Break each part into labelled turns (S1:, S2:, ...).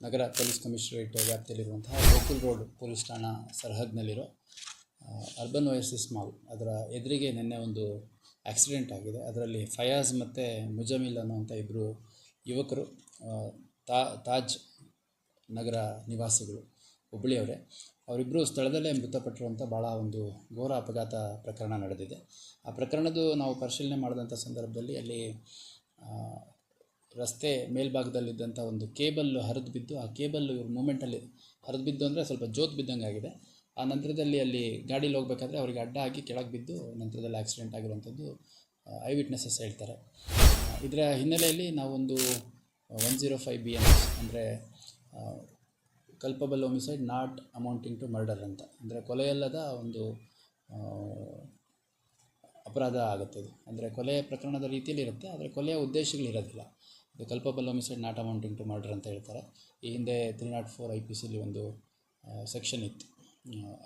S1: ನಗರ police commissionerate ವ್ಯಾಪ್ತಿಯಲ್ಲಿರುವಂತಹ Gokul road police ಠಾಣಾ ಸರಹದ್ನಲ್ಲಿರೋ ಅರ್ಬನ್ ಓಯಸಿಸ್ ಮಾಲ್ ಅದರ ಎದುರಿಗೆ ನಿನ್ನೆ ಒಂದು ಆಕ್ಸಿಡೆಂಟ್ ಆಗಿದೆ. ಅದರಲ್ಲಿ ಫಯಾಜ್ ಮತ್ತು ಮುಜಮಿಲ್ ಅನ್ನುವಂಥ ಇಬ್ಬರು ಯುವಕರು ತಾಜ್ ನಗರ ನಿವಾಸಿಗಳು, ಹುಬ್ಬಳ್ಳಿಯವರೇ, ಅವರಿಬ್ಬರು ಸ್ಥಳದಲ್ಲೇ ಮೃತಪಟ್ಟಿರುವಂಥ ಭಾಳ ಒಂದು ಘೋರ ಅಪಘಾತ ಪ್ರಕರಣ ನಡೆದಿದೆ. ಆ ಪ್ರಕರಣದ್ದು ನಾವು ಪರಿಶೀಲನೆ ಮಾಡಿದಂಥ ಸಂದರ್ಭದಲ್ಲಿ ಅಲ್ಲಿ ರಸ್ತೆ ಮೇಲ್ಭಾಗದಲ್ಲಿದ್ದಂಥ ಒಂದು ಕೇಬಲ್ ಹರಿದು ಬಿದ್ದು, ಆ ಕೇಬಲ್ ಇವ್ರ ಮೂಮೆಂಟಲ್ಲಿ ಹರಿದು ಬಿದ್ದು ಅಂದರೆ ಸ್ವಲ್ಪ ಜೋತ್ ಬಿದ್ದಂಗೆ ಆಗಿದೆ. ಆ ನಂತರದಲ್ಲಿ ಅಲ್ಲಿ ಗಾಡೀಲಿ ಹೋಗಬೇಕಾದ್ರೆ ಅವರಿಗೆ ಅಡ್ಡ ಆಗಿ ಕೆಳಗೆ ಬಿದ್ದು ನಂತರದಲ್ಲಿ ಆಕ್ಸಿಡೆಂಟ್ ಆಗಿರುವಂಥದ್ದು ಐ ವಿಟ್ನೆಸಸ್ ಹೇಳ್ತಾರೆ. ಇದರ ಹಿನ್ನೆಲೆಯಲ್ಲಿ ನಾವೊಂದು 105 BNS ಅಂದರೆ culpable homicide not amounting to murder ಅಂತ, ಅಂದರೆ ಕೊಲೆಯಲ್ಲದ ಒಂದು ಅಪರಾಧ ಆಗುತ್ತೆ. ಇದು ಅಂದರೆ ಕೊಲೆಯ ಪ್ರಕರಣದ ರೀತಿಯಲ್ಲಿ ಇರುತ್ತೆ, ಆದರೆ ಕೊಲೆಯ ಉದ್ದೇಶಗಳಿರೋದಿಲ್ಲ. ಇದು culpable homicide not amounting to murder ಅಂತ ಹೇಳ್ತಾರೆ. ಈ ಹಿಂದೆ 304 IPCಲಿ ಒಂದು ಸೆಕ್ಷನ್ ಇತ್ತು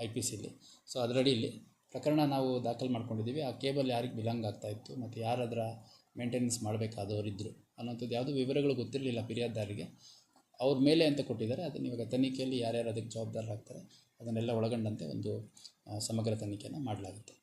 S1: IPCಲಿ. ಸೊ ಅದರಡಿಯಲ್ಲಿ ಪ್ರಕರಣ ನಾವು ದಾಖಲು ಮಾಡ್ಕೊಂಡಿದ್ದೀವಿ. ಆ ಕೇಬಲ್ ಯಾರಿಗೆ ಬಿಲಾಂಗ್ ಆಗ್ತಾಯಿತ್ತು ಮತ್ತು ಯಾರು ಅದರ ಮೇಂಟೆನೆನ್ಸ್ ಮಾಡಬೇಕಾದವರಿದ್ದರು ಅನ್ನೋಂಥದ್ದು ಯಾವುದೂ ವಿವರಗಳು ಗೊತ್ತಿರಲಿಲ್ಲ ಫಿರ್ಯಾದಿದಾರರಿಗೆ. ಅವ್ರ ಮೇಲೆ ಅಂತ ಕೊಟ್ಟಿದ್ದಾರೆ. ಅದನ್ನು ಇವಾಗ ತನಿಖೆಯಲ್ಲಿ ಯಾರ್ಯಾರು ಅದಕ್ಕೆ ಜವಾಬ್ದಾರರಾಗ್ತಾರೆ ಅದನ್ನೆಲ್ಲ ಒಳಗೊಂಡಂತೆ ಒಂದು ಸಮಗ್ರ ತನಿಖೆಯನ್ನು ಮಾಡಲಾಗುತ್ತೆ.